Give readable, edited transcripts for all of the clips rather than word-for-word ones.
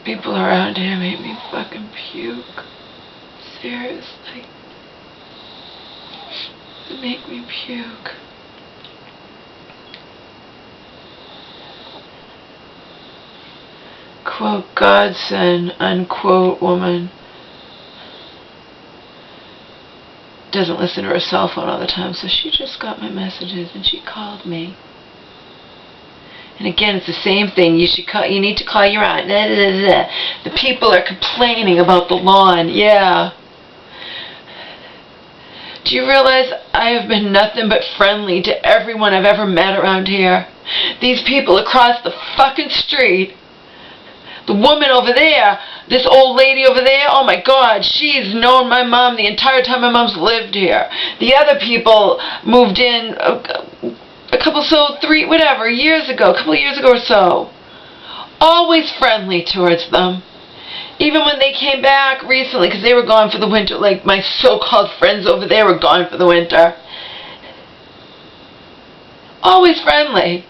People around here make me fucking puke. Seriously. They make me puke. Quote, godsend, unquote, woman. Doesn't listen to her cell phone all the time, so she just got my messages and she called me. And again, it's the same thing. You need to call your aunt. The people are complaining about the lawn. Yeah. Do you realize I have been nothing but friendly to everyone I've ever met around here? These people across the fucking street. The woman over there, this old lady over there, oh my God, she's known my mom the entire time my mom's lived here. The other people moved in a couple years ago or so. Always friendly towards them. Even when they came back recently, because they were gone for the winter, like my so-called friends over there were gone for the winter. Always friendly.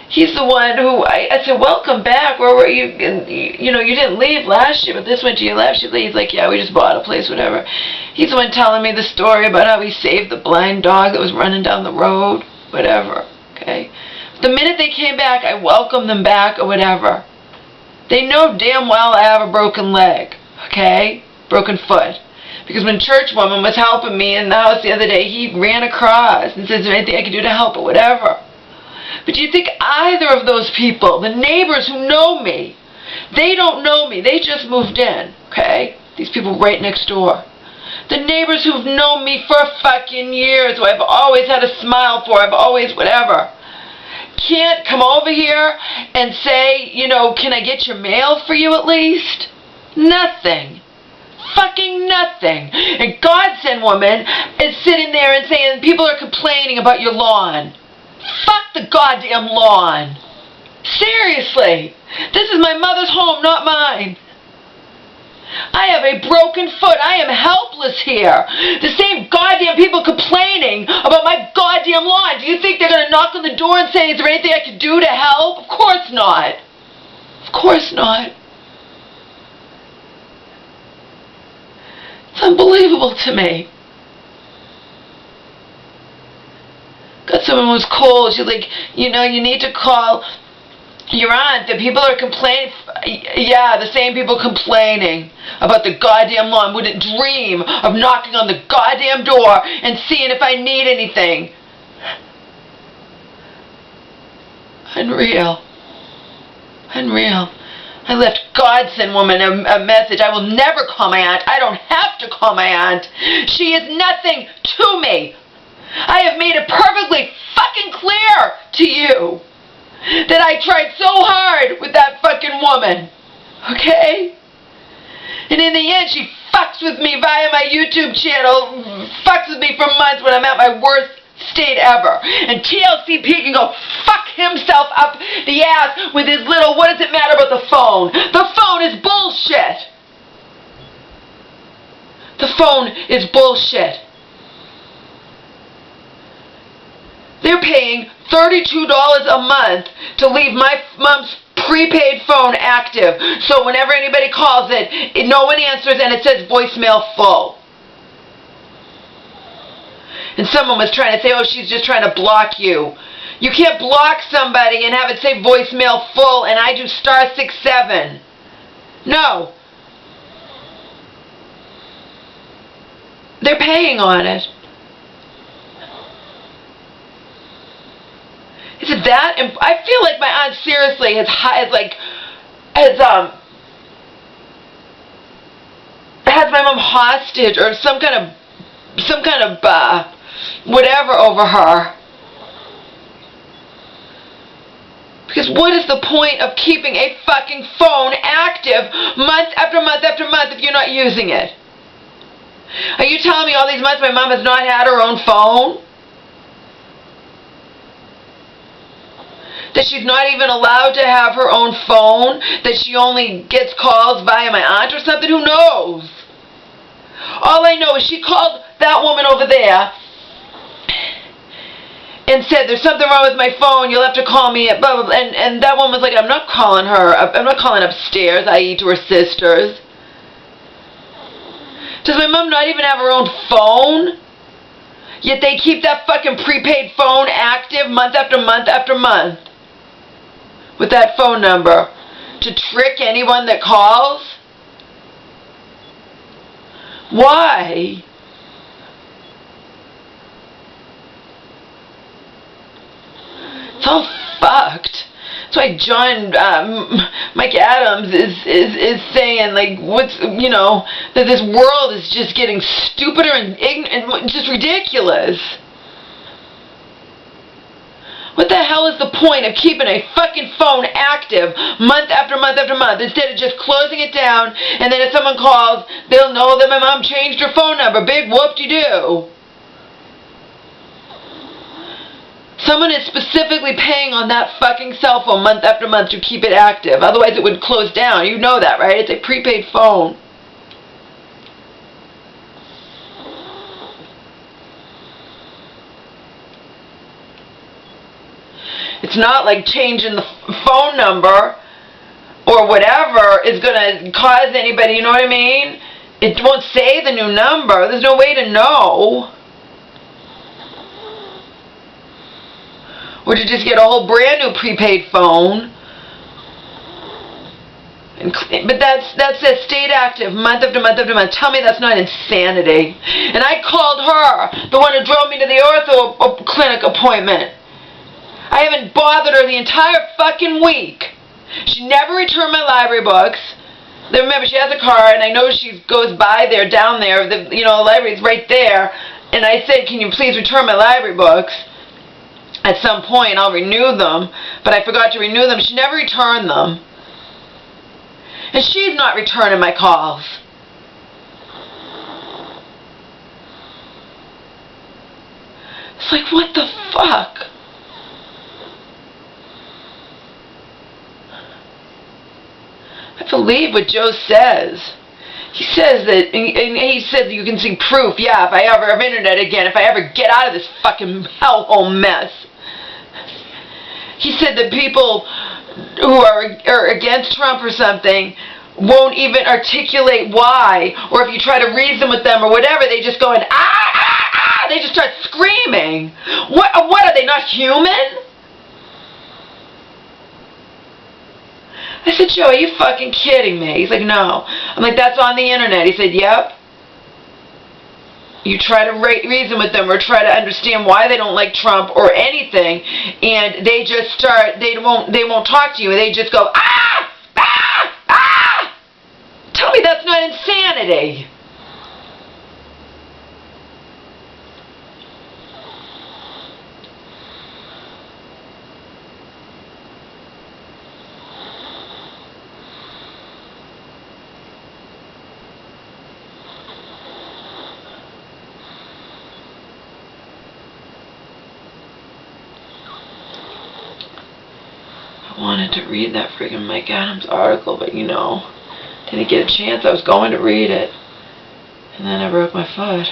He's the one who, I said, welcome back, where were you? And, you didn't leave last year, but this winter you left. He's like, yeah, we just bought a place, whatever. He's the one telling me the story about how he saved the blind dog that was running down the road, whatever, okay? The minute they came back, I welcomed them back or whatever. They know damn well I have a broken leg, okay? Broken foot. Because when Churchwoman was helping me in the house the other day, he ran across and says, is there anything I can do to help or whatever? But do you think either of those people, the neighbors who know me, they don't know me, they just moved in, okay? These people right next door. The neighbors who've known me for fucking years, who I've always had a smile for, I've always whatever, can't come over here and say, can I get your mail for you at least? Nothing. Fucking nothing. And godsend woman is sitting there and saying people are complaining about your lawn. Fuck the goddamn lawn. Seriously. This is my mother's home, not mine. I have a broken foot. I am helpless here. The same goddamn people complaining about my goddamn lawn. Do you think they're going to knock on the door and say, is there anything I can do to help? Of course not. Of course not. It's unbelievable to me. Got someone who's cold. She's like, you need to call your aunt. The people are complaining. Yeah, the same people complaining about the goddamn lawn. Wouldn't dream of knocking on the goddamn door and seeing if I need anything. Unreal. Unreal. I left godsend woman a message. I will never call my aunt. I don't have to call my aunt. She is nothing to me. I have made it perfectly fucking clear to you that I tried so hard with that fucking woman. Okay? And in the end, she fucks with me via my YouTube channel, fucks with me for months when I'm at my worst state ever. And TLCP can go fuck himself up the ass with his little, what does it matter about the phone? The phone is bullshit. The phone is bullshit. They're paying $32 a month to leave my mom's prepaid phone active. So whenever anybody calls it, no one answers and it says voicemail full. And someone was trying to say, oh, she's just trying to block you. You can't block somebody and have it say voicemail full and I do *67. No. They're paying on it. Is it that? I feel like my aunt seriously has my mom hostage or some kind of whatever over her. Because what is the point of keeping a fucking phone active month after month after month if you're not using it? Are you telling me all these months my mom has not had her own phone? That she's not even allowed to have her own phone? That she only gets calls via my aunt or something? Who knows? All I know is she called that woman over there and said, there's something wrong with my phone, you'll have to call me at blah, blah, blah. And that one was like, I'm not calling her, I'm not calling upstairs, i.e. to her sisters. Does my mom not even have her own phone? Yet they keep that fucking prepaid phone active month after month after month. With that phone number. To trick anyone that calls? Why? It's all fucked. That's why Mike Adams is saying, like, that this world is just getting stupider and ignorant and just ridiculous. What the hell is the point of keeping a fucking phone active month after month after month instead of just closing it down, and then if someone calls, they'll know that my mom changed her phone number. Big whoop-de-doo. Someone is specifically paying on that fucking cell phone month after month to keep it active. Otherwise it would close down. You know that, right? It's a prepaid phone. It's not like changing the phone number or whatever is going to cause anybody, you know what I mean? It won't say the new number. There's no way to know. Or to just get a whole brand new prepaid phone. But that's stayed active month after month after month. Tell me that's not insanity. And I called her, the one who drove me to the ortho clinic appointment. I haven't bothered her the entire fucking week. She never returned my library books. Remember, she has a car, and I know she goes by there, down there. The library's right there. And I said, can you please return my library books? At some point, I'll renew them. But I forgot to renew them. She never returned them. And she's not returning my calls. It's like, what the fuck? I believe what Joe says. He says that, and he said that you can see proof, yeah, if I ever have internet again, if I ever get out of this fucking hellhole mess. He said that people who are against Trump or something won't even articulate why, or if you try to reason with them or whatever, they just go and they just start screaming. What are they, not human? I said, Joe, are you fucking kidding me? He's like, no. I'm like, that's on the internet. He said, yep. You try to reason with them or try to understand why they don't like Trump or anything, and they just start, they won't talk to you, and they just go, Tell me that's not insanity. I wanted to read that friggin' Mike Adams article, but didn't get a chance. I was going to read it, and then I broke my foot.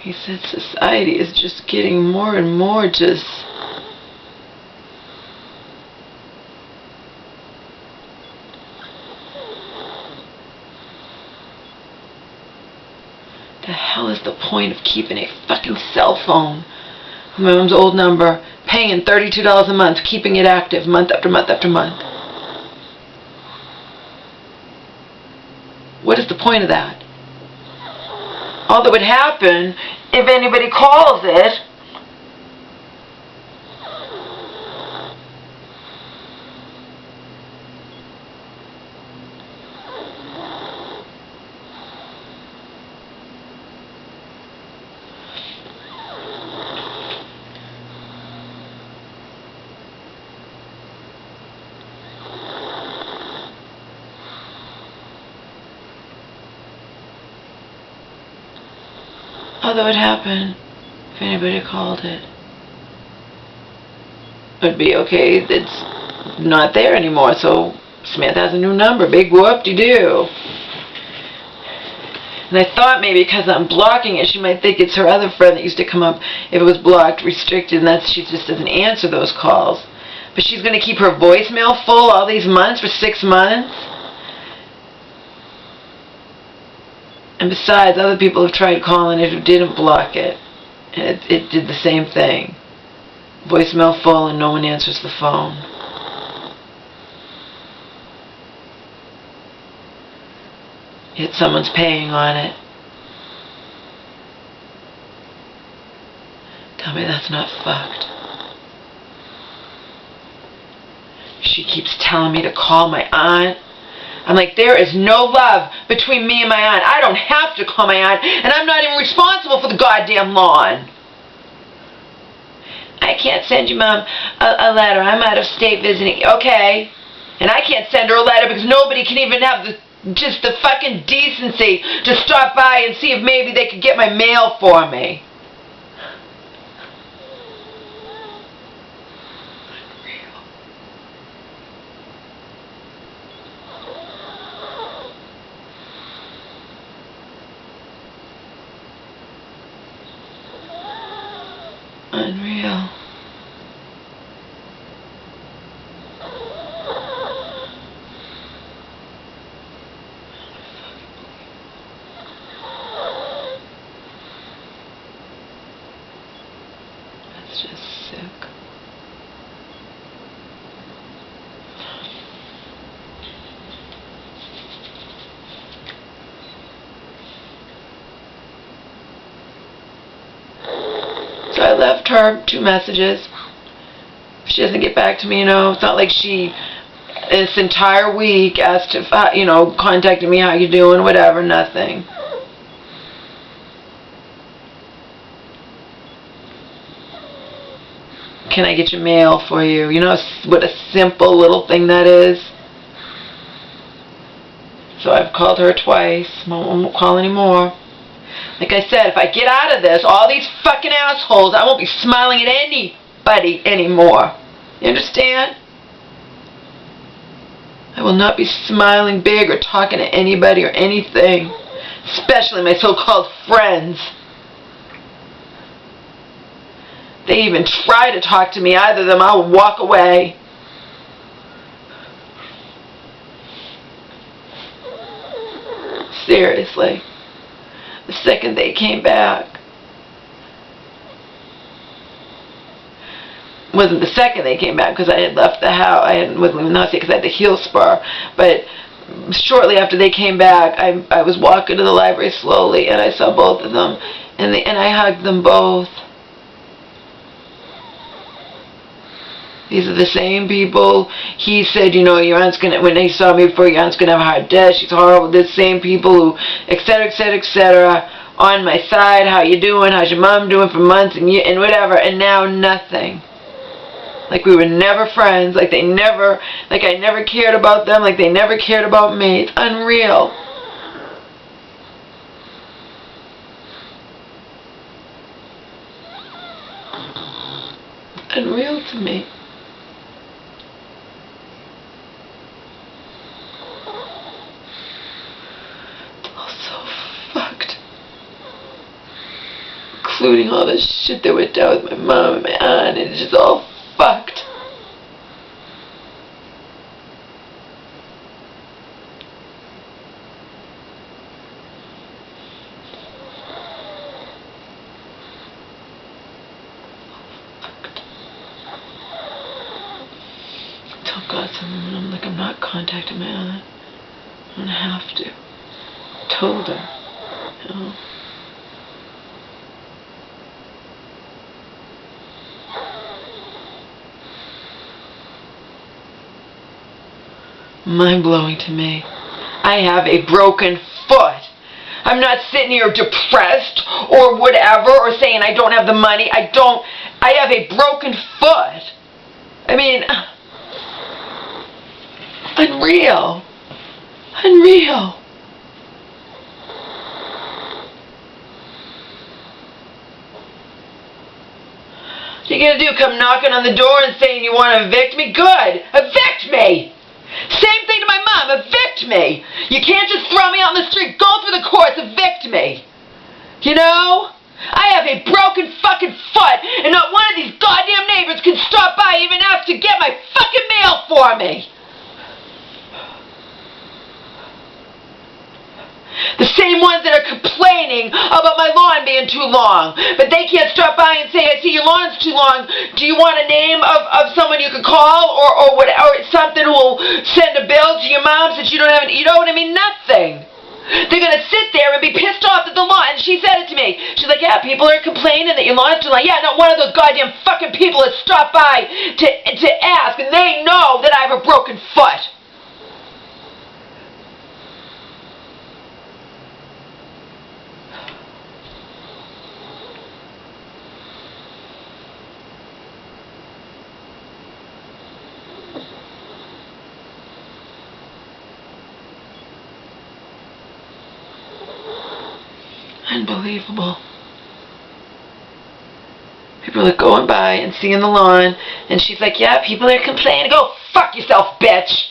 He said society is just getting more and more just... The hell is the point of keeping a fucking cell phone? My mom's old number, paying $32 a month, keeping it active month after month after month. What is the point of that? All that would happen if anybody calls it, all that would happen if anybody called it would be, okay, it's not there anymore, so Smith has a new number. Big whoop-de-doo. And I thought maybe because I'm blocking it, she might think it's her other friend that used to come up if it was blocked, restricted, and she just doesn't answer those calls. But she's going to keep her voicemail full all these months for 6 months? And besides, other people have tried calling it who didn't block it. And it did the same thing. Voicemail full and no one answers the phone. Yet someone's paying on it. Tell me that's not fucked. She keeps telling me to call my aunt. I'm like, there is no love between me and my aunt. I don't have to call my aunt, and I'm not even responsible for the goddamn lawn. I can't send you, Mom, a letter. I'm out of state visiting. Okay. And I can't send her a letter because nobody can even have just the fucking decency to stop by and see if maybe they could get my mail for me. Unreal. That's just sick. So I left her 2 messages. If she doesn't get back to me, it's not like she, this entire week, asked if, contacted me, how you doing, whatever, nothing. Can I get your mail for you? You know what a simple little thing that is? So I've called her twice. I won't call anymore. Like I said, if I get out of this, all these fucking assholes, I won't be smiling at anybody anymore. You understand? I will not be smiling big or talking to anybody or anything. Especially my so-called friends. They even try to talk to me, either of them, I will walk away. Seriously. The second they came back. Wasn't the second they came back because I had left the house. Wasn't even the house yet because I had the heel spur. But shortly after they came back, I was walking to the library slowly and I saw both of them. And I hugged them both. These are the same people. He said, your aunt's going to, when they saw me before, your aunt's going to have a hard death. She's horrible. The same people who, etc., etc., etc., on my side. How you doing? How's your mom doing for months and whatever. And now nothing. Like we were never friends. Like I never cared about them. Like they never cared about me. It's unreal. Unreal to me. Including all the shit that went down with my mom and my aunt, and it's just all fucked. I told God something, I'm not contacting my aunt. I'm gonna have to. I told her, Mind-blowing to me. I have a broken foot. I'm not sitting here depressed or whatever or saying I don't have the money. I have a broken foot. I mean, unreal. Unreal. What are you going to do? Come knocking on the door and saying you want to evict me? Good. Evict me. Same thing to my mom. come, evict me. You can't just throw me out in the street. Go through the courts, evict me. You know? I have a broken fucking foot, and not one of these goddamn neighbors can stop by even ask to get my fucking mail for me. The same ones that are complaining about my lawn being too long. But they can't stop by and say, I see your lawn's too long. Do you want a name of someone you could call? Or something who will send a bill to your mom since you don't have you know what I mean? Nothing. They're going to sit there and be pissed off at the lawn. And she said it to me. She's like, yeah, people are complaining that your lawn's too long. Yeah, not one of those goddamn fucking people has stopped by to ask. And they know that I have a broken foot. Unbelievable. People are going by and seeing the lawn, and she's like, yeah, people are complaining. Go fuck yourself, bitch.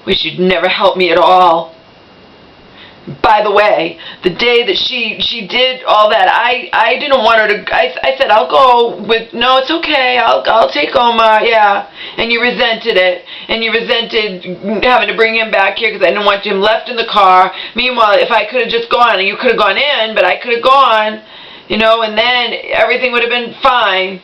Wish you'd never helped me at all. By the way, the day that she did all that, I didn't want her to, I said, I'll go with, no, it's okay, I'll take Omar, yeah. And you resented it. And you resented having to bring him back here because I didn't want him left in the car. Meanwhile, if I could have just gone, and you could have gone in, but I could have gone, you know, and then everything would have been fine.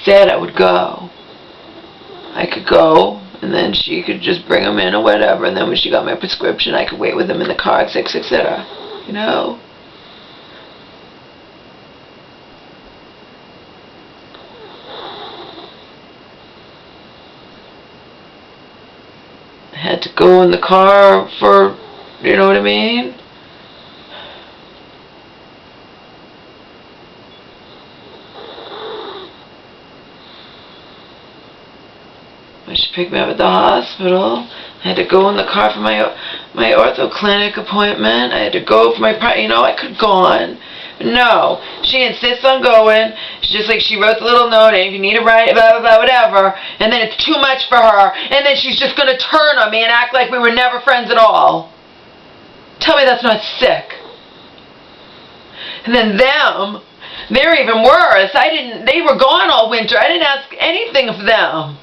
Said I would go. I could go, and then she could just bring him in or whatever, and then when she got my prescription, I could wait with him in the car, etc. You know? I had to go in the car for, you know what I mean? She picked me up at the hospital. I had to go in the car for my ortho clinic appointment. I had to go for my, you know, I could have gone. No, she insists on going. She's just like, she wrote the little note, and if you need a ride, blah, blah, blah, whatever. And then it's too much for her. And then she's just going to turn on me and act like we were never friends at all. Tell me that's not sick. And then them, they're even worse. They were gone all winter. I didn't ask anything of them.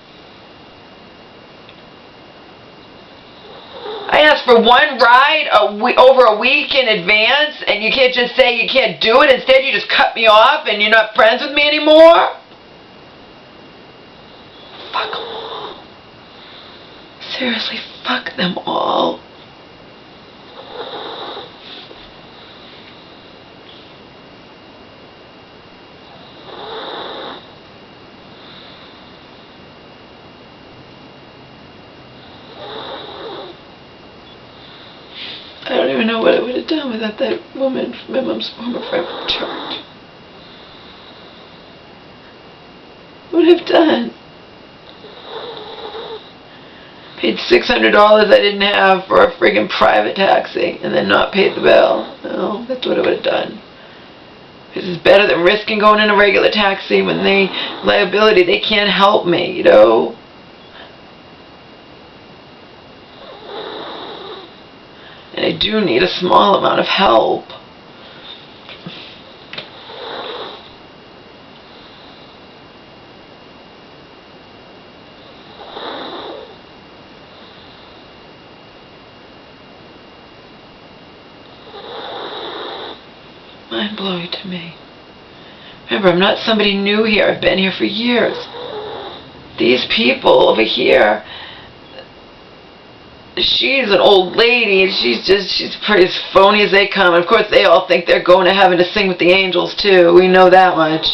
I asked for one ride over a week in advance, and you can't just say you can't do it. Instead, you just cut me off, and you're not friends with me anymore? Fuck them all. Seriously, fuck them all. I don't even know what I would have done without that woman, my mom's former friend from church. What would I have done? Paid $600 I didn't have for a friggin' private taxi and then not paid the bill. No, that's what I would have done. This is better than risking going in a regular taxi when liability, they can't help me, you know? And I do need a small amount of help. Mind-blowing to me. Remember, I'm not somebody new here. I've been here for years. These people over here, she's an old lady, and she's pretty as phony as they come. And of course, they all think they're going to heaven to sing with the angels, too. We know that much.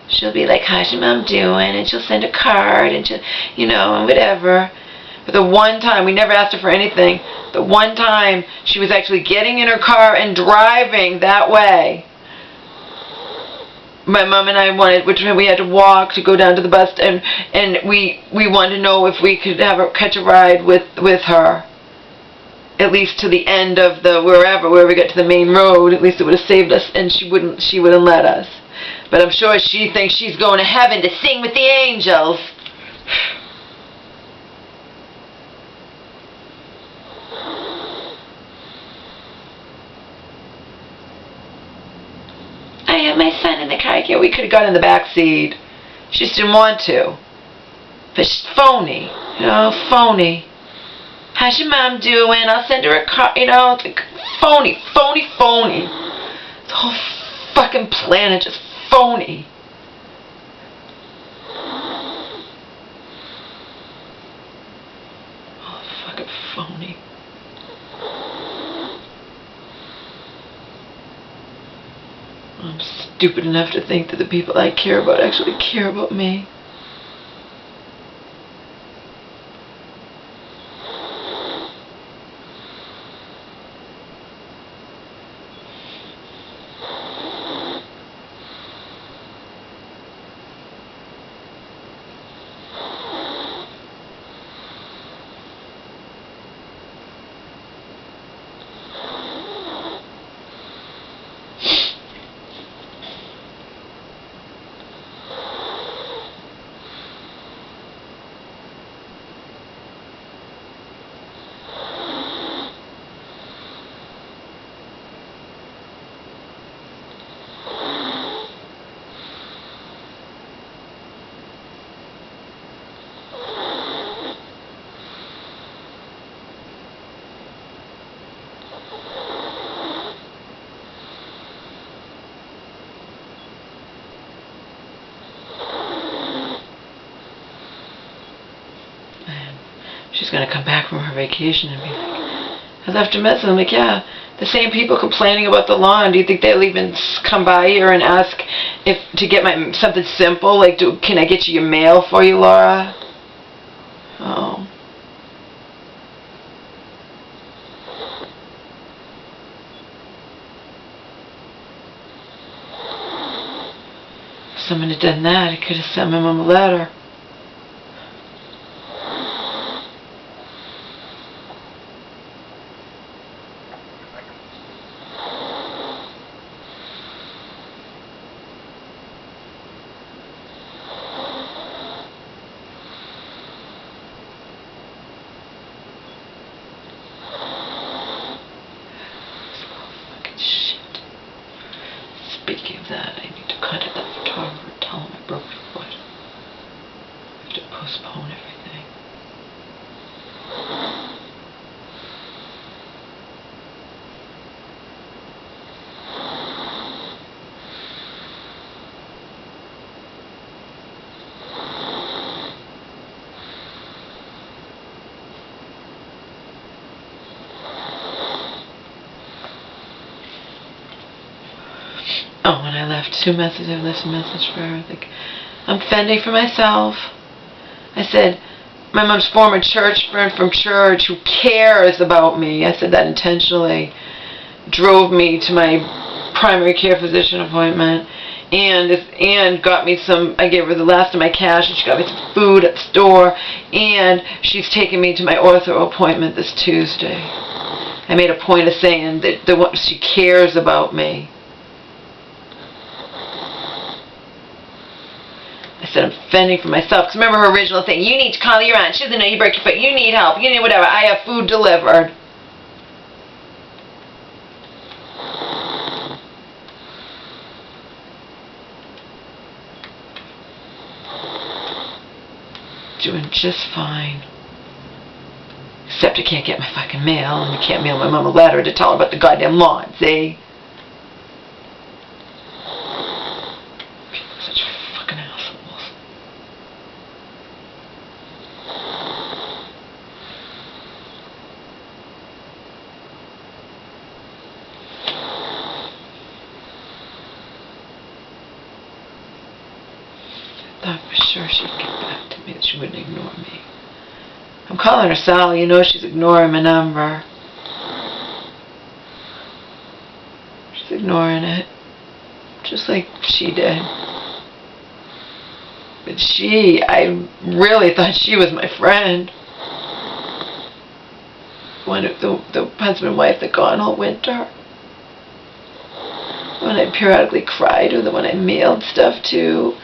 She'll be like, how's your mom doing? And she'll send a card, and she'll, you know, and whatever. But the one time, we never asked her for anything, the one time she was actually getting in her car and driving that way, my mom and I wanted, which we had to walk to go down to the bus, and we wanted to know if we could catch a ride with her, at least to the end of the wherever we got to the main road. At least it would have saved us, and she wouldn't let us. But I'm sure she thinks she's going to heaven to sing with the angels. I have my son in the car. Yeah, we could have got in the back seat. She just didn't want to. But she's phony. You know, phony. How's your mom doing? I'll send her a car. You know, it's like phony. The whole fucking planet just phony. Oh, fucking phony. I'm stupid enough to think that the people I care about actually care about me. She's going to come back from her vacation and be like, I left a message. I'm like, yeah, the same people complaining about the lawn. Do you think they'll even come by here and ask if to get something simple? Like, can I get you your mail for you, Laura? Oh. If someone had done that, I could have sent my mom a letter. Speaking of that, I need to contact that photographer and tell him I broke my foot. I have to postpone everything. Oh, and I left 2 messages. I left a message for her. Like, I'm fending for myself. I said, my mom's former church friend from church who cares about me. I said that intentionally. Drove me to my primary care physician appointment. And got me some, I gave her the last of my cash, and she got me some food at the store. And she's taking me to my ortho appointment this Tuesday. I made a point of saying that she cares about me. I said, I'm fending for myself. Because remember her original thing, you need to call your aunt. She doesn't know you broke your foot. You need help. You need whatever. I have food delivered. Doing just fine. Except I can't get my fucking mail, and I can't mail my mom a letter to tell her about the goddamn lawn, see? Such fucking assholes. I thought for sure she'd get back to me, that she wouldn't ignore me. I'm calling her Sally, you know she's ignoring my number. She's ignoring it. just like she did. But I really thought she was my friend. One of the husband and wife that gone all winter. When I periodically cried, or the one I mailed stuff to,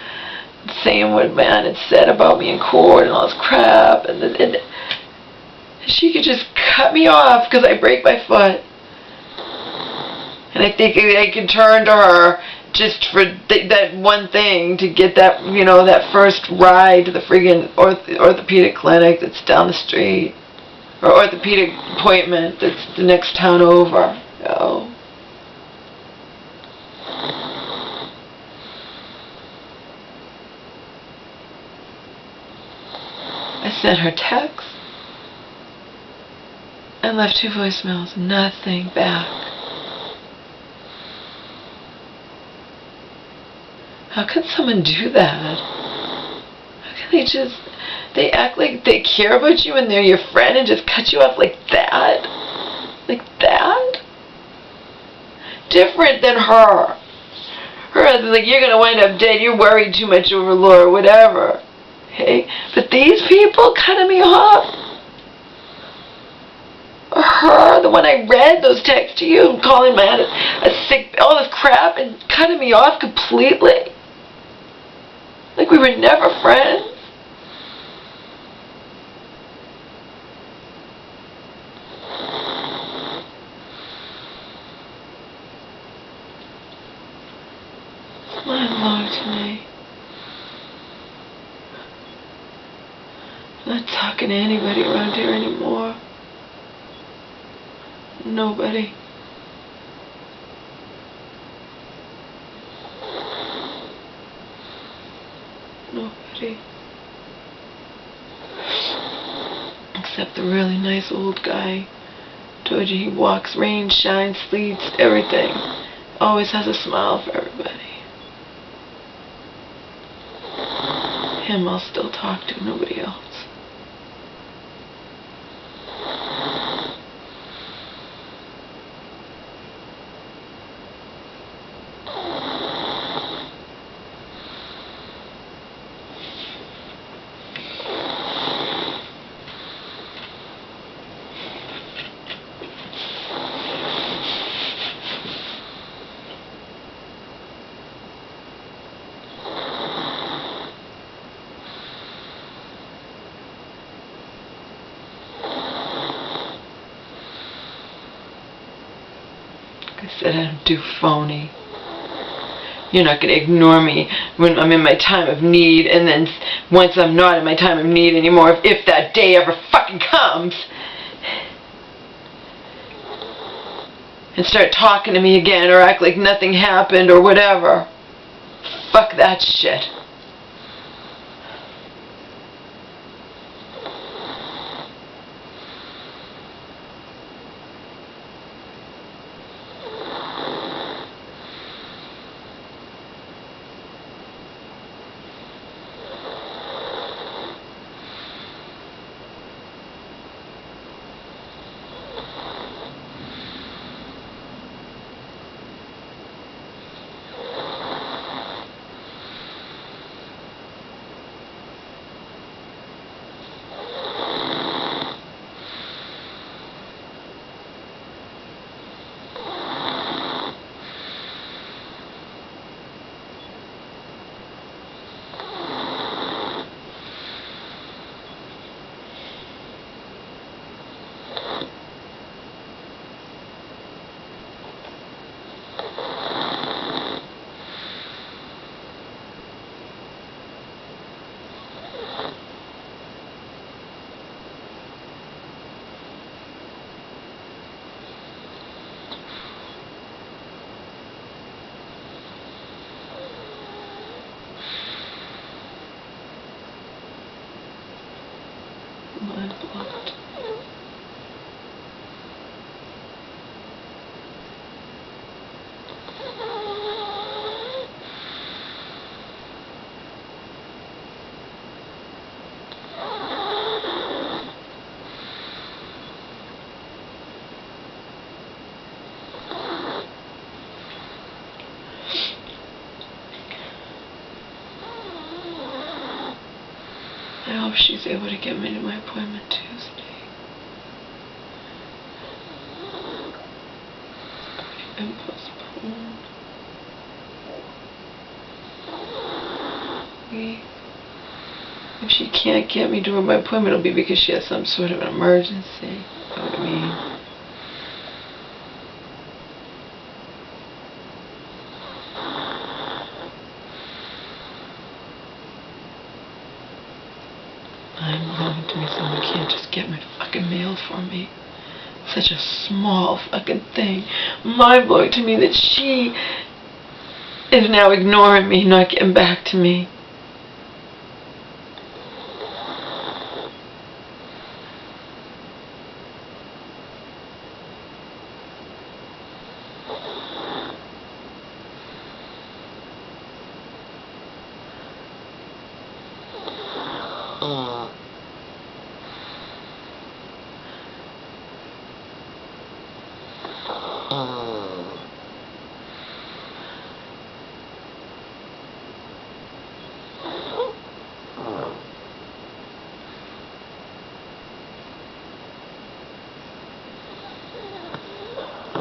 saying what man had said about me in court and all this crap, and she could just cut me off because I break my foot. And I think I could turn to her just for that one thing, to get that, you know, that first ride to the friggin' orthopedic clinic that's down the street, or orthopedic appointment that's the next town over. Oh. I sent her texts. I left 2 voicemails, nothing back. How can someone do that? How can they act like they care about you and they're your friend and just cut you off like that? Like that? Different than her. Her husband's like, you're going to wind up dead, you're worried too much over Laura, whatever. Okay? But these people cutting me off. Or her, the one I read those texts to you, and calling my head a sick, all this crap, and cutting me off completely. Like we were never friends. It's mind-blowing to me. I'm not talking to anybody around here anymore. Nobody. Nobody. Except the really nice old guy. Told you he walks rain, shine, sleets, everything. Always has a smile for everybody. Him I'll still talk to, nobody else. I said I don't do phony. You're not going to ignore me when I'm in my time of need, and then once I'm not in my time of need anymore, if that day ever fucking comes, and start talking to me again, or act like nothing happened, or whatever. Fuck that shit. if she's able to get me to my appointment Tuesday. It's already been postponed. If she can't get me to my appointment, it'll be because she has some sort of an emergency. You know what I mean? Mind-blowing to me, someone can't just get my fucking mail for me. Such a small fucking thing. Mind-blowing to me that she is now ignoring me, not getting back to me.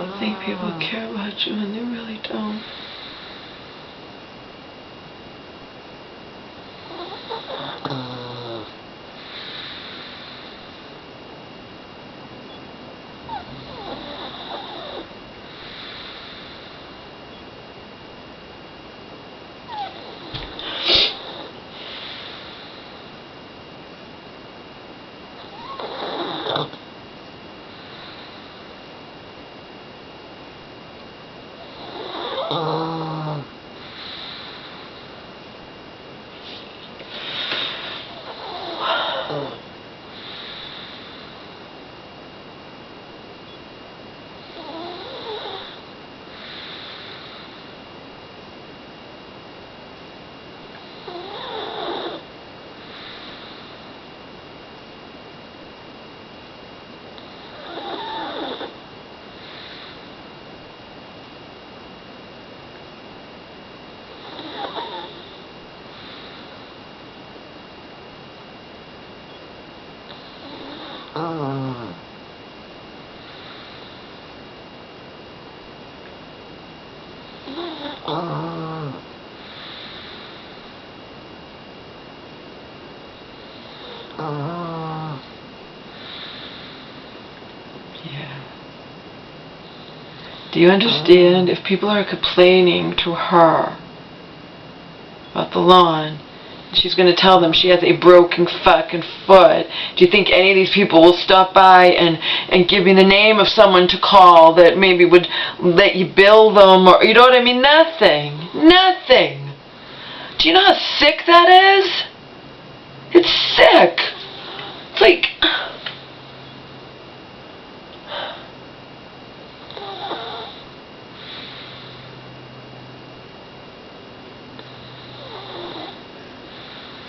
You think people care about you and they really don't. Yeah. Do you understand? If people are complaining to her about the lawn, she's going to tell them she has a broken fucking foot. Do you think any of these people will stop by and give you the name of someone to call that maybe would let you bill them, or you know what I mean? Nothing. Nothing. Do you know how sick that is? It's sick. It's like...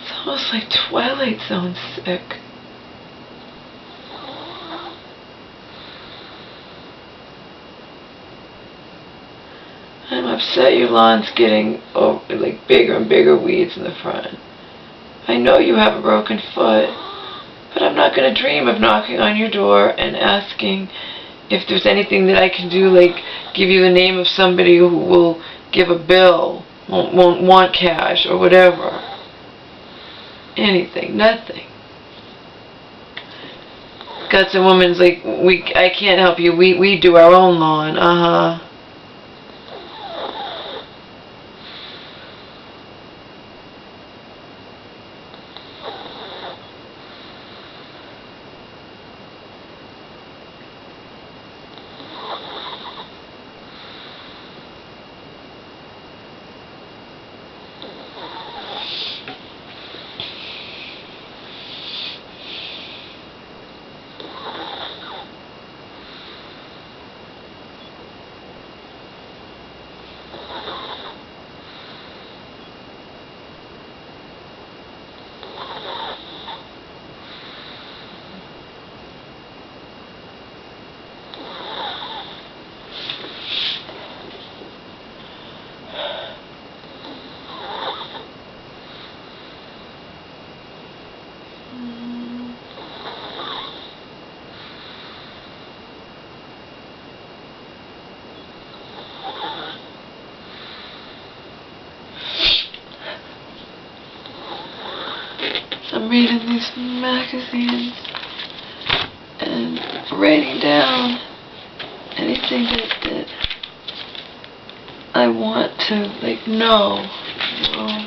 It's almost like Twilight Zone sick. I'm upset your lawn's getting like bigger and bigger weeds in the front. I know you have a broken foot, but I'm not going to dream of knocking on your door and asking if there's anything that I can do, like give you the name of somebody who will give a bill, won't want cash or whatever. Anything, nothing. Got some woman's like, I can't help you, we do our own lawn, I'm reading these magazines and writing down anything that I want to, like, know. You know?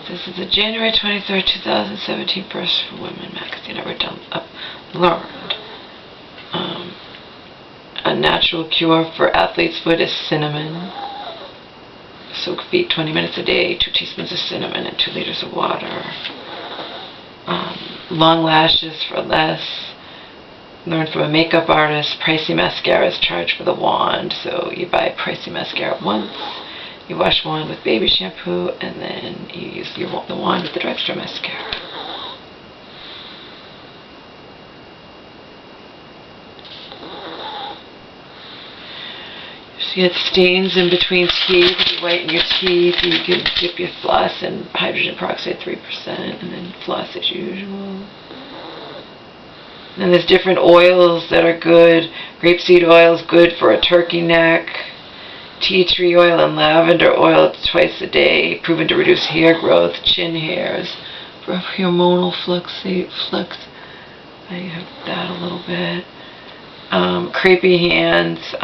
This is the January 23rd, 2017 First for Women magazine. I wrote down, learned. A natural cure for athlete's foot is cinnamon. Soak feet 20 minutes a day, 2 teaspoons of cinnamon and 2 liters of water. Long lashes for less. Learned from a makeup artist. Pricey mascaras charged for the wand. So you buy pricey mascara once. You wash wand with baby shampoo, and then you use the wand with the drugstore mascara. So you get stains in between teeth. If you whiten your teeth, you can dip your floss in hydrogen peroxide 3%, and then floss as usual. And there's different oils that are good. Grapeseed oil is good for a turkey neck. Tea tree oil and lavender oil twice a day, proven to reduce hair growth, chin hairs, for hormonal flux. I have that a little bit. Crepey hands,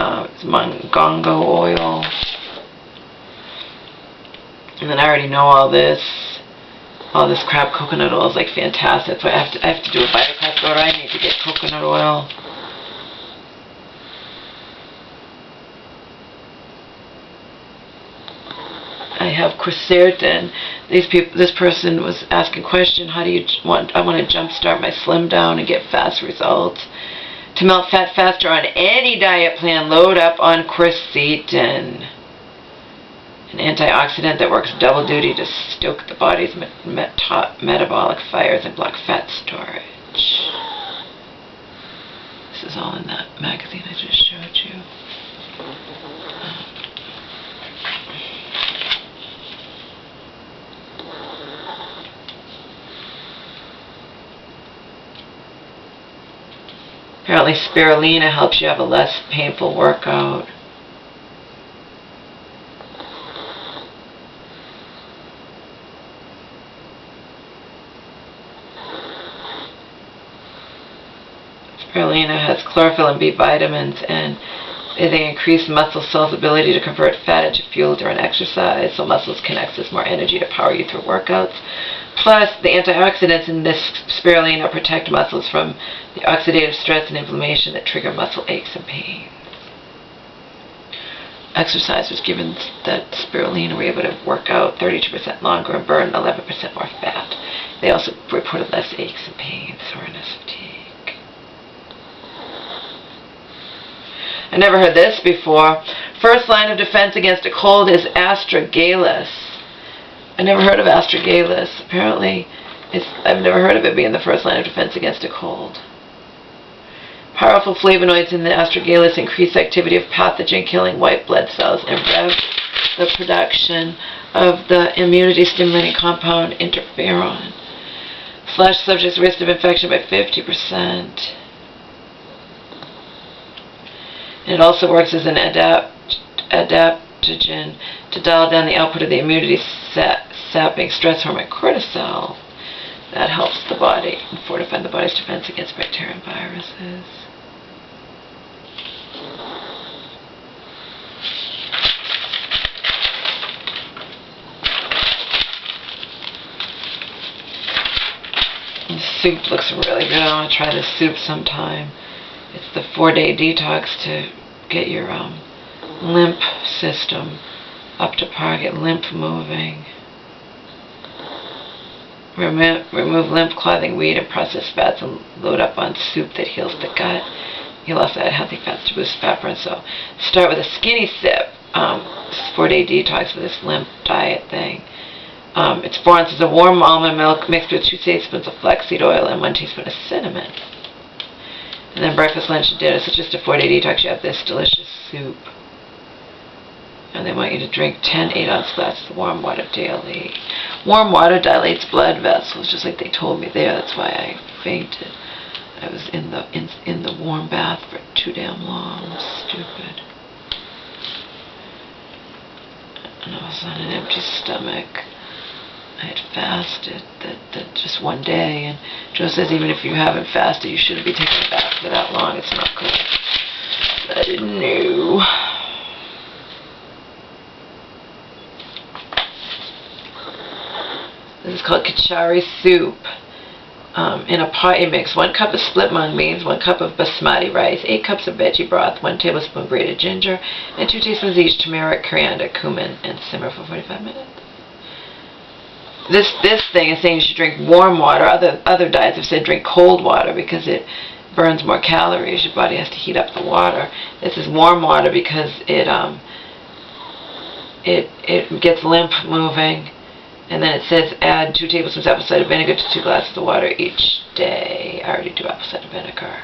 mongongo oil. And then I already know all this crap. Coconut oil is like fantastic. So I have to do a bypass order. I need to get coconut oil. I have quercetin. This person was asking a question, how do you want, I want to jumpstart my slim down and get fast results. To melt fat faster on any diet plan, load up on quercetin, an antioxidant that works double duty to stoke the body's metabolic fires and block fat storage. This is all in that magazine I just showed you. Apparently spirulina helps you have a less painful workout. Spirulina has chlorophyll and B vitamins, and they increase muscle cells' ability to convert fat into fuel during exercise, so muscles can access more energy to power you through workouts. Plus, the antioxidants in this spirulina protect muscles from the oxidative stress and inflammation that trigger muscle aches and pains. Exercise was given that spirulina were able to work out 32% longer and burn 11% more fat. They also reported less aches and pains, soreness, fatigue. I never heard this before. First line of defense against a cold is astragalus. I never heard of astragalus. Apparently, I've never heard of it being the first line of defense against a cold. Powerful flavonoids in the astragalus increase activity of pathogen-killing white blood cells and rev the production of the immunity-stimulating compound interferon. Slash subject's risk of infection by 50%. And it also works as an adaptogen to dial down the output of the immunity-sapping stress hormone cortisol. That helps the body and fortify the body's defense against bacteria and viruses. The soup looks really good. I want to try this soup sometime. It's the 4-day detox to get your lymph system up to par, get lymph moving. Remove lymph clogging weed and processed fats and load up on soup that heals the gut. You'll also add healthy fats to boost fat burn. So start with a skinny sip 4-day detox for this lymph diet thing. It's 4 ounces of warm almond milk mixed with 2 tablespoons of flaxseed oil and 1 teaspoon of cinnamon. And then breakfast, lunch, and dinner. So just a 4-day detox. You have this delicious soup. And they want you to drink 10 8-ounce glasses of warm water daily. Warm water dilates blood vessels, just like they told me there. That's why I fainted. I was in the warm bath for too damn long. Stupid. And I was on an empty stomach. I had fasted that just one day, and Joe says even if you haven't fasted, you shouldn't be taking a bath for that long. It's not good. I didn't know. This is called kachari soup. In a pot, you mix 1 cup of split mung beans, 1 cup of basmati rice, 8 cups of veggie broth, 1 tablespoon grated ginger, and 2 teaspoons each turmeric, coriander, cumin, and simmer for 45 minutes. This thing is saying you should drink warm water. Other diets have said drink cold water because it burns more calories. Your body has to heat up the water. This is warm water because it gets lymph moving. And then it says add 2 tablespoons apple cider vinegar to 2 glasses of water each day. I already do apple cider vinegar.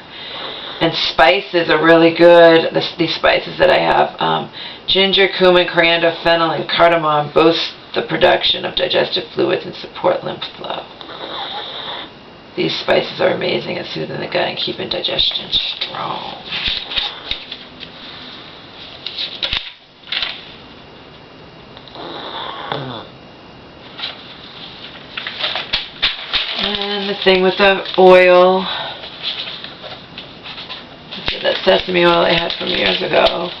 And spices are really good. These spices that I have, ginger, cumin, coriander, fennel, and cardamom boost the production of digestive fluids and support lymph flow. These spices are amazing at soothing the gut and keeping digestion strong. And the thing with the oil, that sesame oil I had from years ago.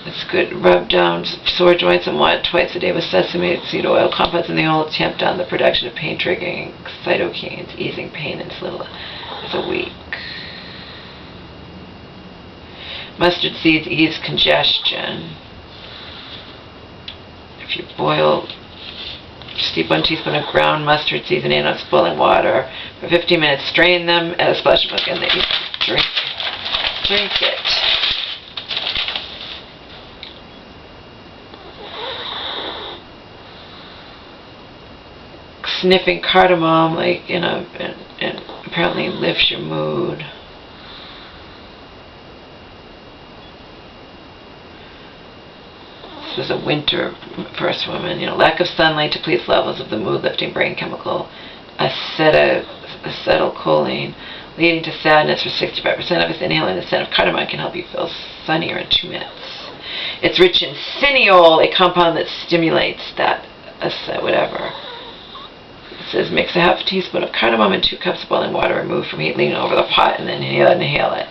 It's good. Rub down sore joints and water twice a day with sesame seed oil. Compounds in the oil tamp down the production of pain-triggering cytokines, easing pain in as little as a week. Mustard seeds ease congestion. If you boil, steep 1 teaspoon of ground mustard seeds in 8 ounces boiling water for 15 minutes. Strain them, add a splash of milk, and then you drink it. Sniffing cardamom, like, and apparently lifts your mood. This was a winter for us women. Lack of sunlight depletes levels of the mood-lifting brain chemical acetylcholine, leading to sadness for 65% of us. Inhaling the scent of cardamom can help you feel sunnier in 2 minutes. It's rich in cineol, a compound that stimulates that whatever. It says mix a half teaspoon of cardamom and 2 cups of boiling water. Remove from heat, lean over the pot, and then inhale it.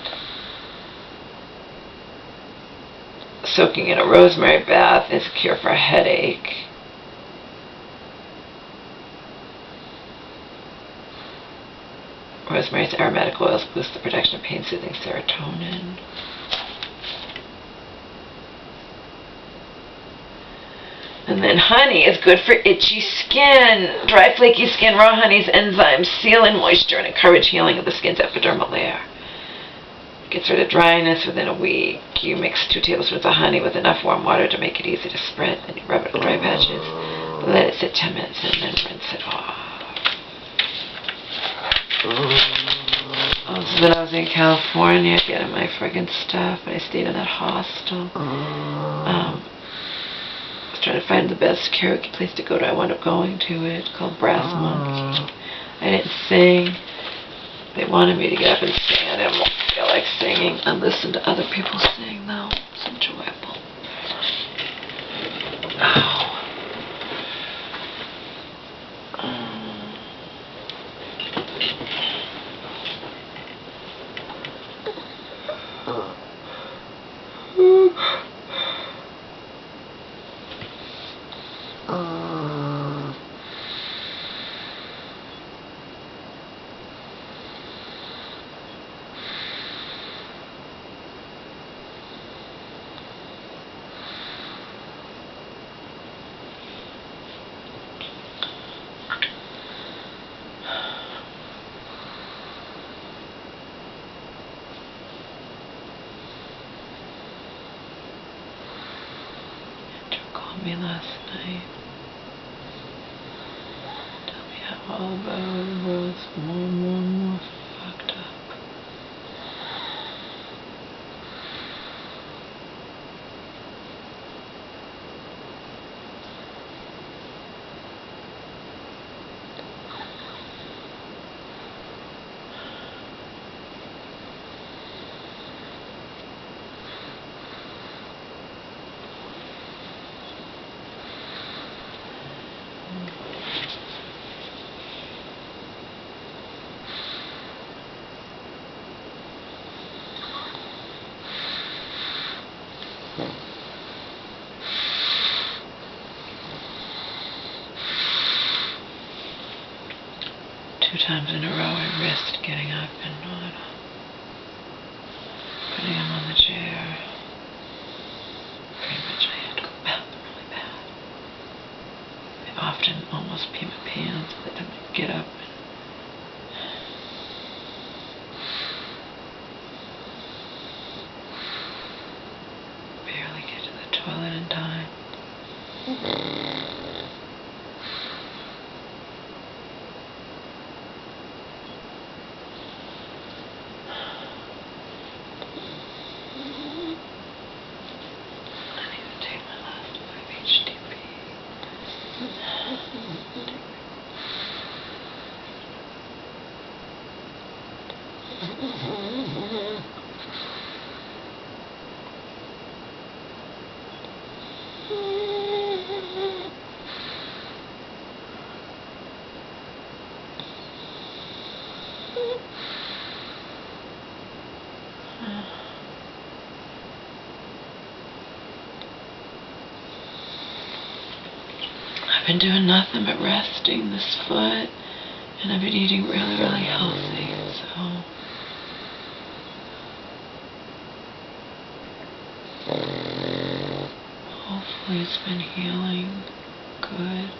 Soaking in a rosemary bath is a cure for a headache. Rosemary's aromatic oils boost the production of pain-soothing serotonin. And then honey is good for itchy skin. Dry, flaky skin, raw honey's enzymes seal in moisture and encourage healing of the skin's epidermal layer. Gets rid of dryness within a week. You mix 2 tablespoons of honey with enough warm water to make it easy to spread. Then you rub it on dry patches. Let it sit 10 minutes and then rinse it off. This is when I was in California getting my friggin' stuff. I stayed in that hostel. I was trying to find the best karaoke place to go to. I wound up going to it, called Brass Monkey. I didn't sing. They wanted me to get up and sing. I didn't feel like singing. I listened to other people sing, though. It's enjoyable. Ow. me last night. Tell me how all about the world's more and more fucked up. Two times in a row I risked getting up and not putting him on the chair. Pretty much I had to go to the bathroom really bad. I often almost pee my pants by the time I get up. Barely get to the toilet in time. I've been doing nothing but resting this foot, and I've been eating really, really healthy, so hopefully it's been healing good.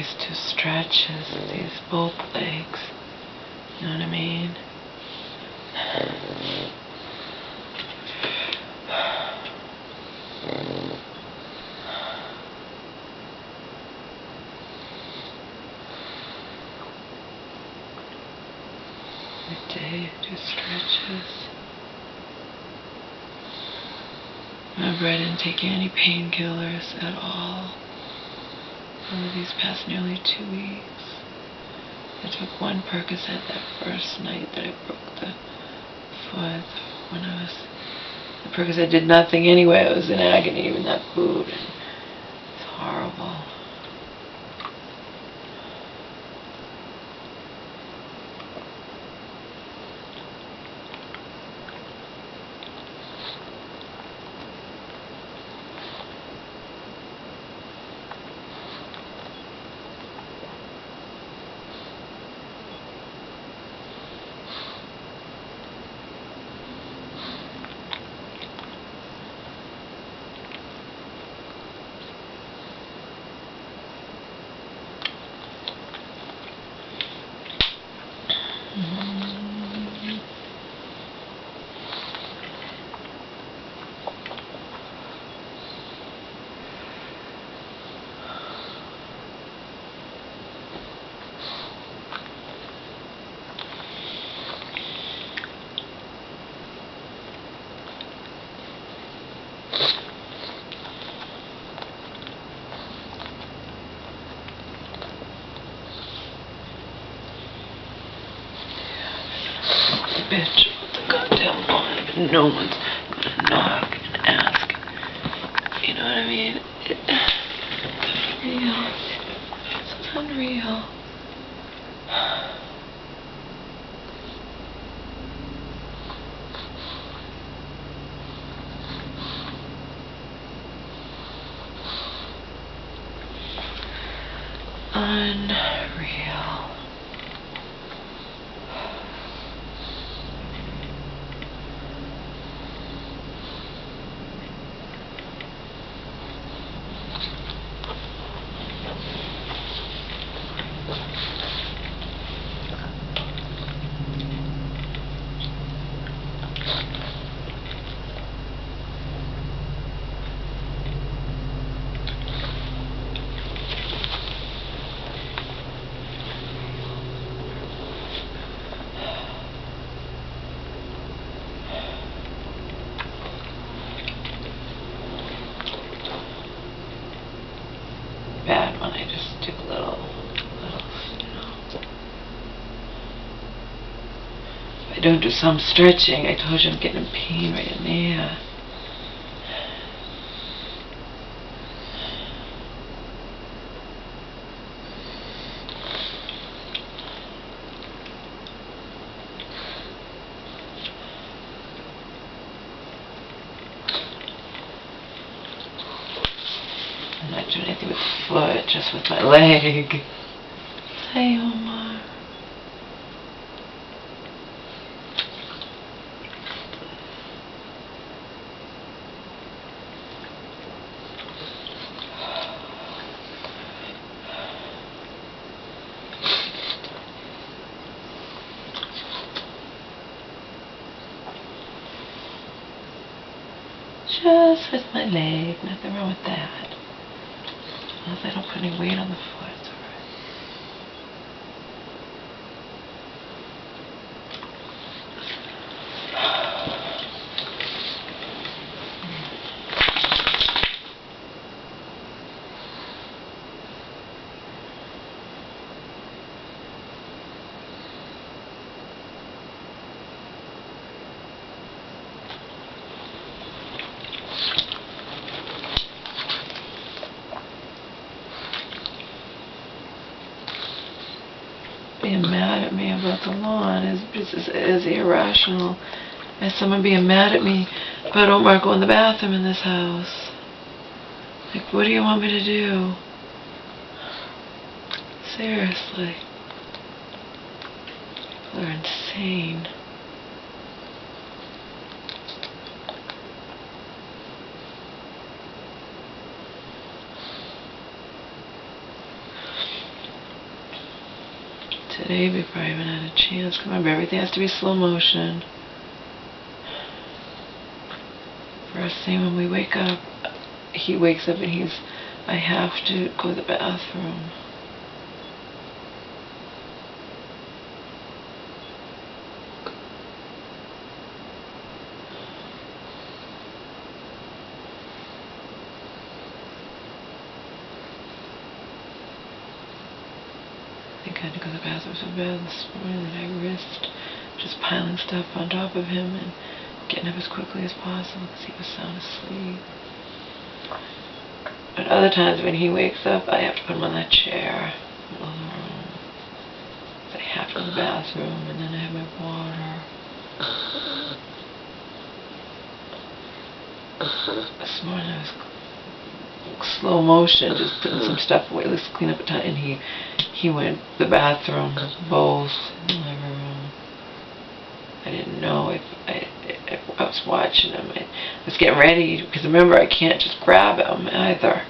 these two stretches, these both legs. You know what I mean? Midday, two stretches. Remember, I didn't take any painkillers at all over these past nearly 2 weeks. I took one Percocet that first night that I broke the foot. When I was, the Percocet did nothing anyway. I was in agony with that food, and it's horrible. Bitch with the goddamn line, but no one's gonna knock and ask. You know what I mean? It's unreal. It's unreal. Unreal. Bad when I just do little, you know. If I don't do some stretching, I told you I'm getting pain right in there. I'm not doing anything with the foot, just with my leg. Say, Omar. Just with my leg, nothing wrong with that. As long as I don't put any weight on the foot, it's alright. Being mad at me about the lawn is irrational. As someone being mad at me about Omar going to the bathroom in this house. Like, what do you want me to do? Seriously. People are insane. today before I even had a chance. Remember, everything has to be slow motion. First thing when we wake up, he wakes up and I have to go to the bathroom. I had to go to the bathroom so bad this morning that I risked just piling stuff on top of him and getting up as quickly as possible because he was sound asleep. But other times when he wakes up, I have to put him on that chair in the middle of the room. So I have to go to the bathroom, and then I have my water. This morning I was slow motion, just putting some stuff away, let's clean up a ton, and he went to the bathroom, both in the living room. I didn't know if I was watching him. I was getting ready, because remember, I can't just grab him either.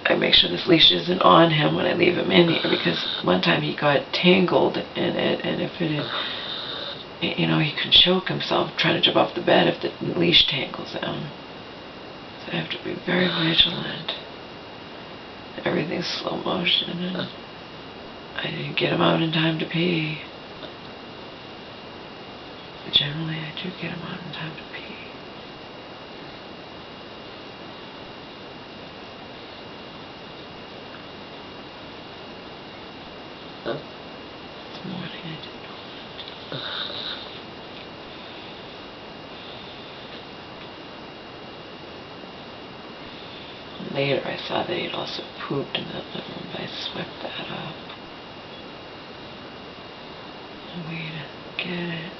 I make sure this leash isn't on him when I leave him in here, because one time he got tangled in it, and if it had, he could choke himself trying to jump off the bed if the leash tangles him. So I have to be very vigilant. Everything's slow motion, and I didn't get him out in time to pee. But generally, I do get him out in time to pee. This morning, I did not. Later, I saw that he'd also pooped in the living room, but I swept that up. And we didn't get it.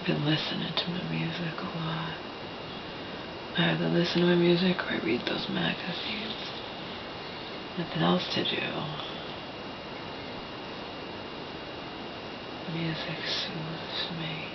I've been listening to my music a lot. I either listen to my music or I read those magazines. Nothing else to do. Music soothes me.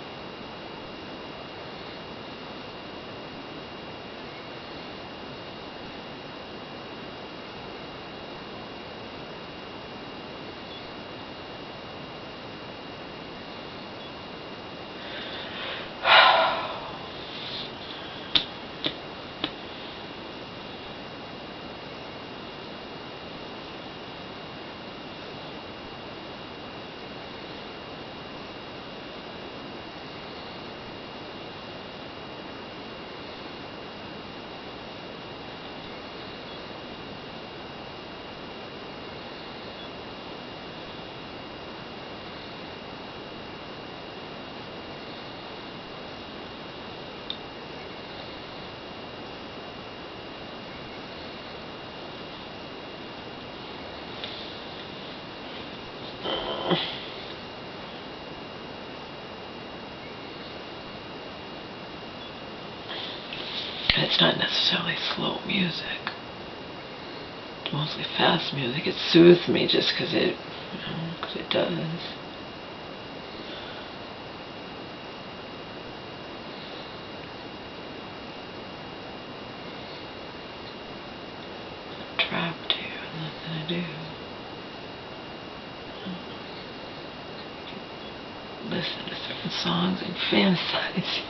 And it's not necessarily slow music. It's mostly fast music. It soothes me just because it does. I'm trapped here with nothing to do. Listen to certain songs and fantasize.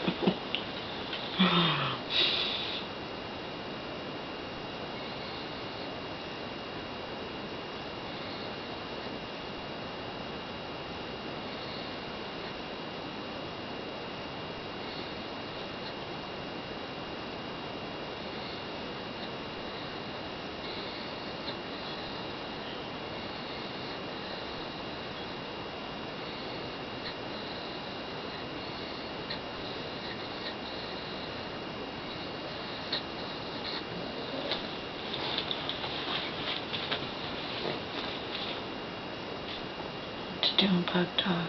doing, Bug Dog?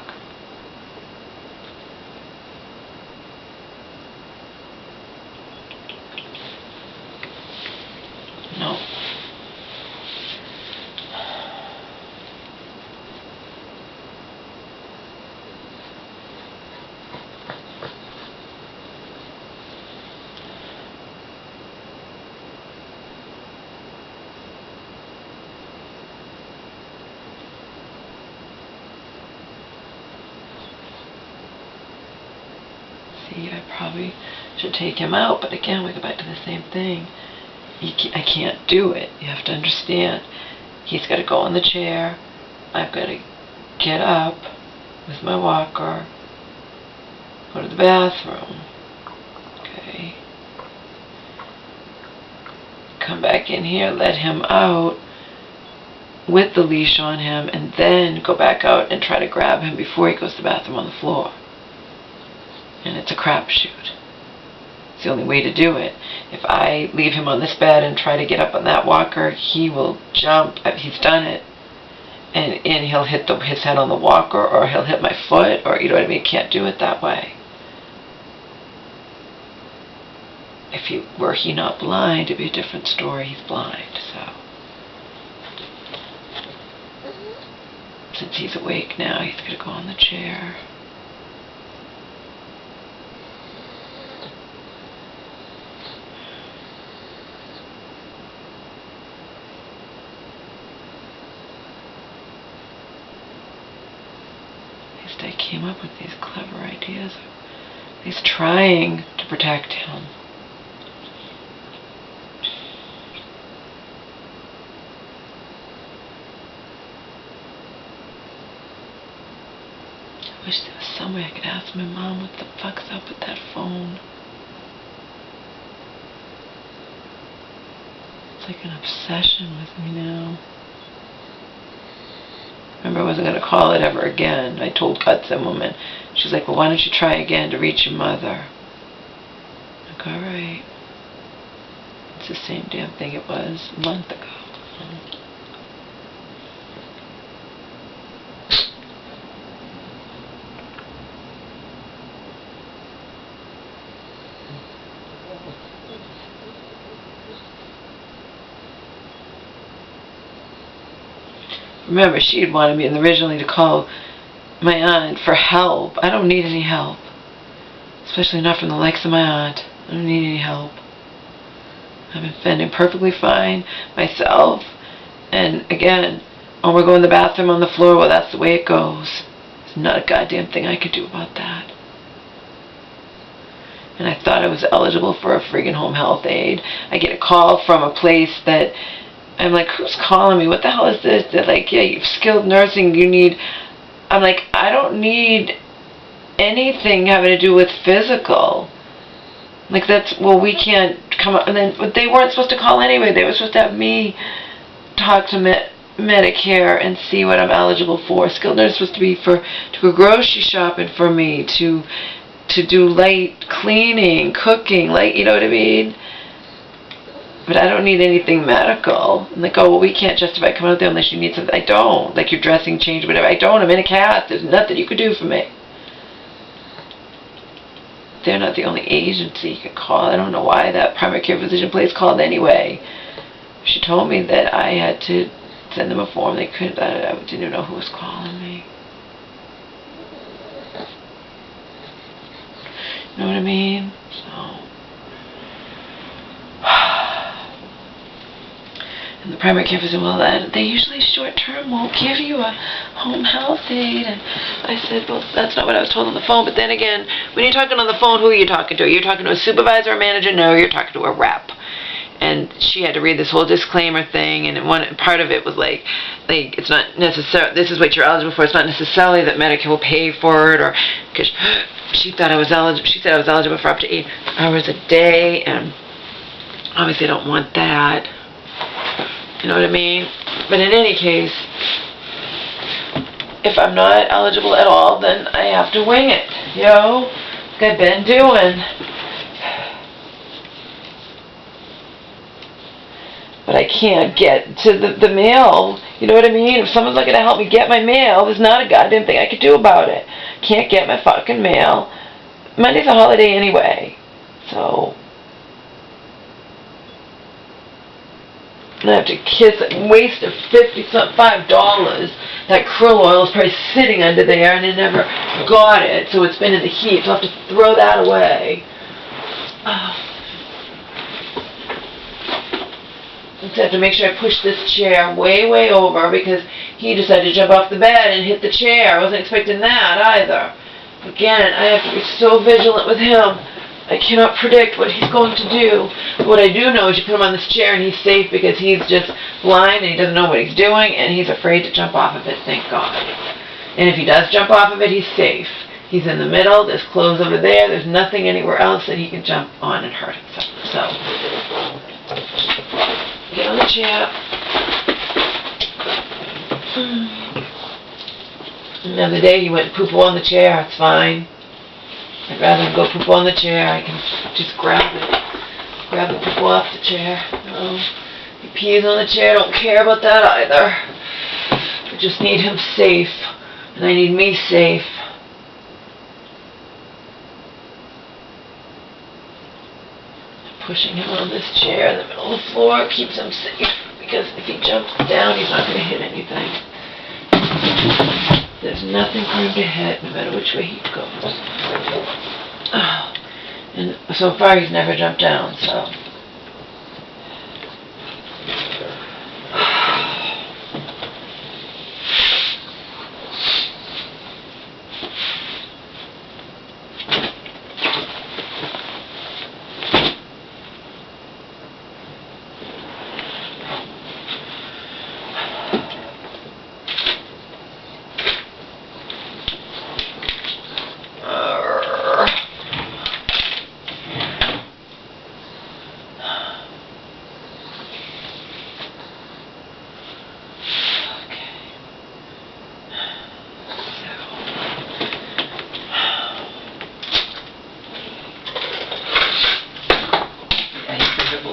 No. See, I probably should take him out, but again, we go back to the same thing. I can't do it. You have to understand. He's got to go in the chair. I've got to get up with my walker, go to the bathroom. Okay. Come back in here, let him out with the leash on him, and then go back out and try to grab him before he goes to the bathroom on the floor. And it's a crapshoot. It's the only way to do it. If I leave him on this bed and try to get up on that walker, he will jump. He's done it. And he'll hit his head on the walker, or he'll hit my foot, or you know what I mean? Can't do it that way. Were he not blind, it'd be a different story. He's blind, so. Since he's awake now, he's going to go on the chair. I came up with these clever ideas. He's trying to protect him. I wish there was some way I could ask my mom what the fuck's up with that phone. It's like an obsession with me now. Remember, I wasn't going to call it ever again. I told Gut Zimmerman. She's like, well, why don't you try again to reach your mother? I'm like, all right. It's the same damn thing it was a month ago. Remember, she had wanted me originally to call my aunt for help. I don't need any help. Especially not from the likes of my aunt. I don't need any help. I've been fending perfectly fine myself. And again, oh, we're going to the bathroom on the floor. Well, that's the way it goes. There's not a goddamn thing I could do about that. And I thought I was eligible for a friggin' home health aide. I get a call from a place that I'm like, who's calling me? What the hell is this? They're like, yeah, you've skilled nursing. You need... I'm like, I don't need anything having to do with physical. Like, that's... Well, we can't come up... And then, but they weren't supposed to call anyway. They were supposed to have me talk to Medicare and see what I'm eligible for. Skilled nurse is supposed to be to go grocery shopping for me, to do light cleaning, cooking, like, you know what I mean? But I don't need anything medical. And like, oh, well, we can't justify coming out there unless you need something. I don't. Like your dressing change, whatever. I don't. I'm in a cast. There's nothing you could do for me. They're not the only agency you could call. I don't know why that primary care physician place called anyway. She told me that I had to send them a form. They couldn't. I didn't even know who was calling me. You know what I mean? So. And the primary care physician, well, they usually short-term won't give you a home health aide. And I said, well, that's not what I was told on the phone. But then again, when you're talking on the phone, who are you talking to? You're talking to a supervisor or manager? No, you're talking to a rep. And she had to read this whole disclaimer thing, and one part of it was like it's not necessary. This is what you're eligible for. It's not necessarily that Medicare will pay for it, or because she thought I was eligible. She said I was eligible for up to 8 hours a day, and obviously I don't want that. You know what I mean? But in any case, if I'm not eligible at all, then I have to wing it, you know, like I've been doing. But I can't get to the mail. You know what I mean? If someone's not going to help me get my mail, there's not a goddamn thing I could do about it. Can't get my fucking mail. Monday's a holiday anyway. So I'm going to have to kiss and waste of $55. That krill oil is probably sitting under there and I never got it. So it's been in the heat. So I'll have to throw that away. I just have to make sure I push this chair way, way over because he decided to jump off the bed and hit the chair. I wasn't expecting that either. Again, I have to be so vigilant with him. I cannot predict what he's going to do. But what I do know is you put him on this chair and he's safe because he's just blind and he doesn't know what he's doing and he's afraid to jump off of it, thank God. And if he does jump off of it, he's safe. He's in the middle, there's clothes over there, there's nothing anywhere else that he can jump on and hurt himself. So, get on the chair. Another day he went poo-poo on the chair, it's fine. I'd rather him go poo-poo on the chair. I can just grab it. Grab the poo-poo off the chair. No. He pees on the chair. I don't care about that either. I just need him safe. And I need me safe. Pushing him on this chair in the middle of the floor keeps him safe. Because if he jumps down, he's not going to hit anything. There's nothing for him to hit, no matter which way he goes. Oh. And so far, he's never jumped down, so.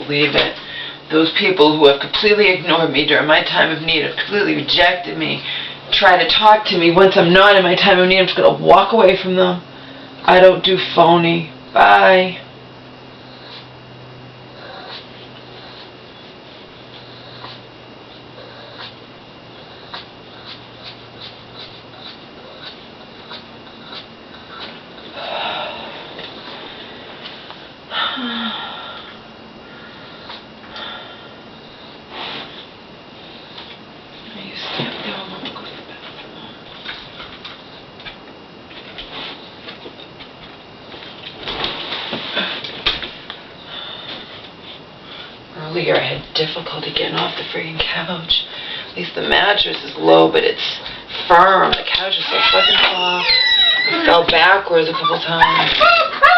Believe it. Those people who have completely ignored me during my time of need, have completely rejected me, try to talk to me once I'm not in my time of need, I'm just going to walk away from them. I don't do phony. Bye. Earlier I had difficulty getting off the friggin' couch. At least the mattress is low, but it's firm. The couch is so fucking soft. I fell backwards a couple times.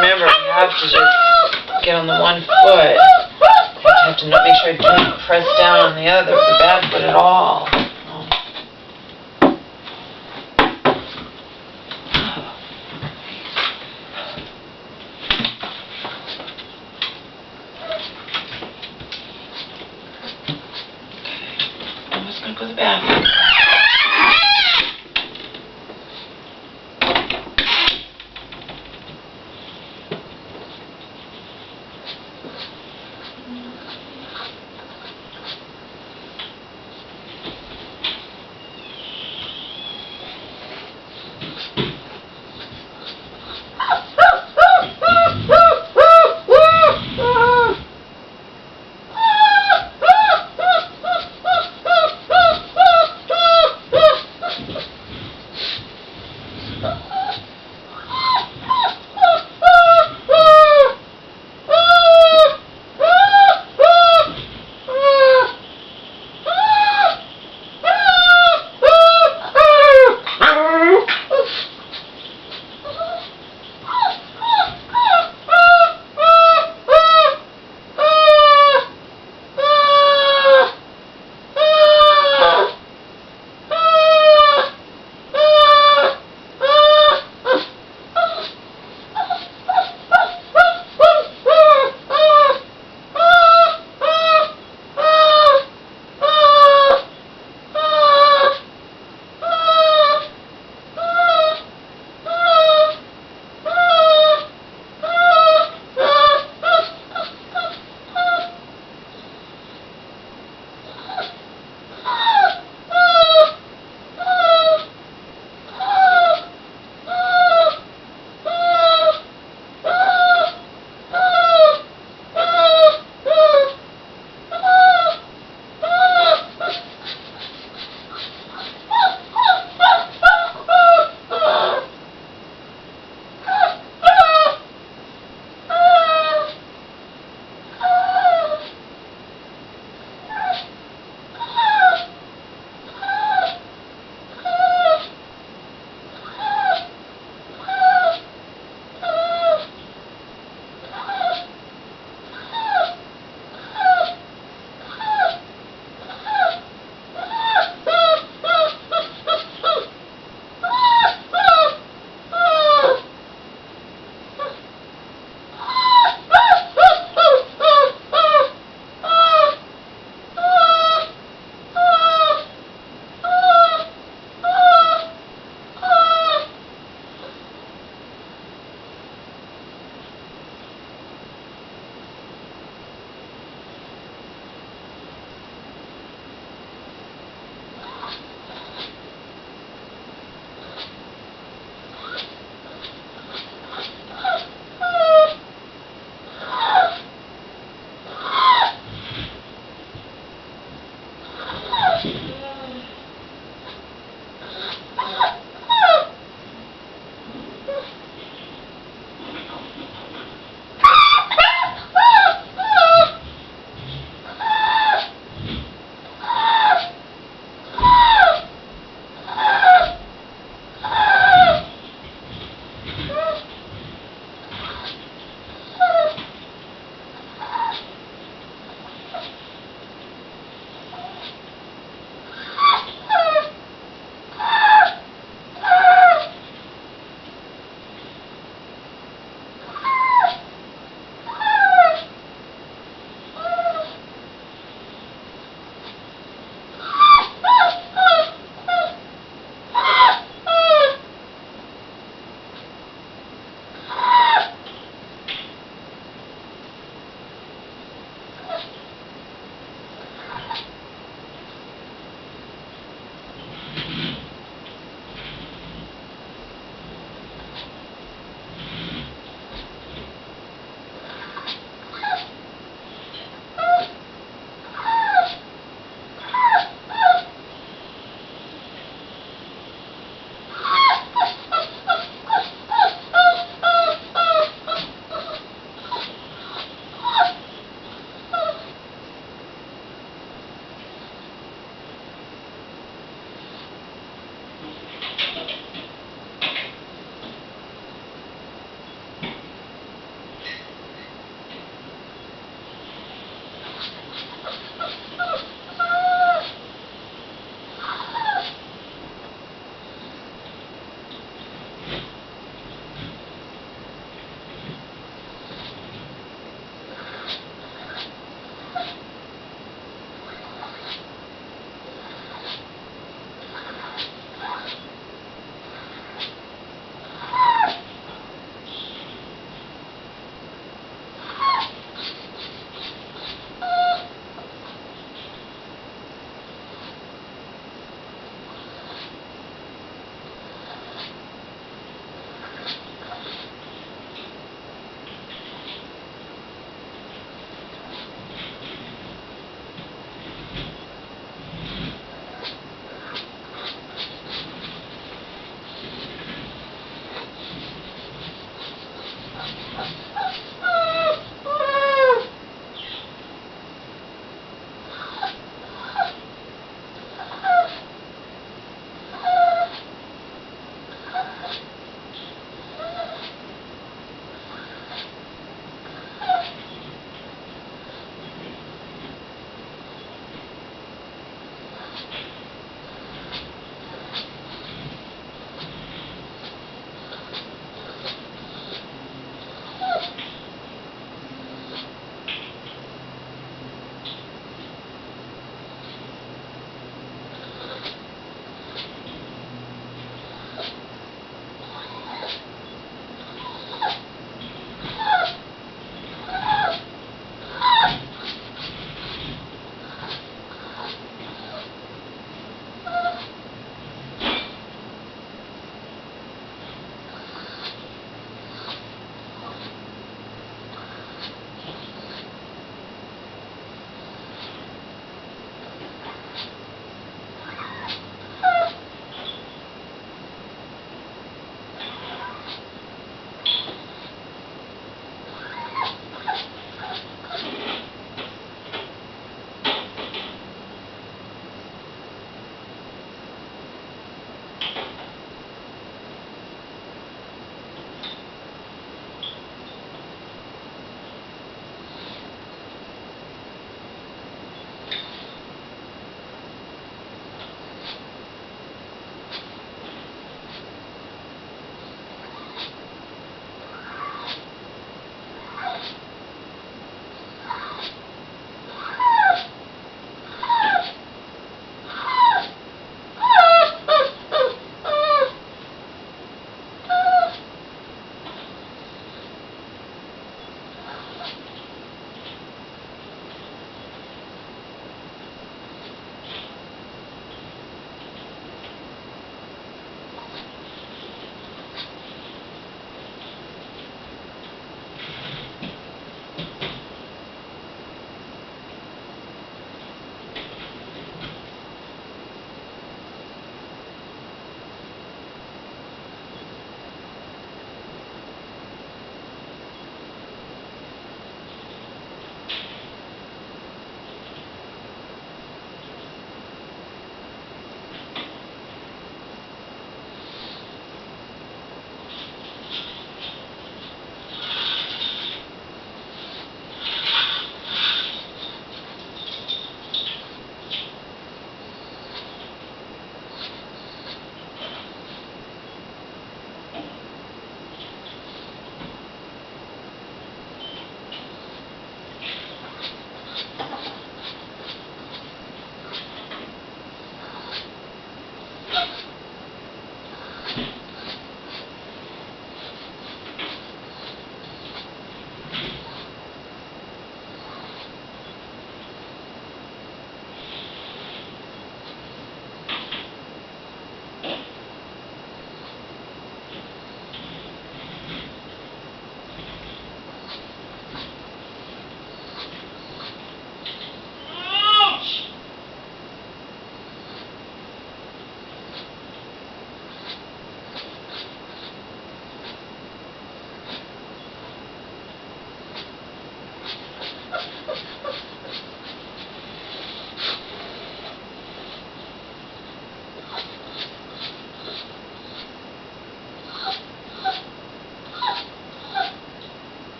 Remember, I have to just get on the one foot. I have to make sure I don't press down on the other, the bad foot at all. I'm just going to go to the bathroom.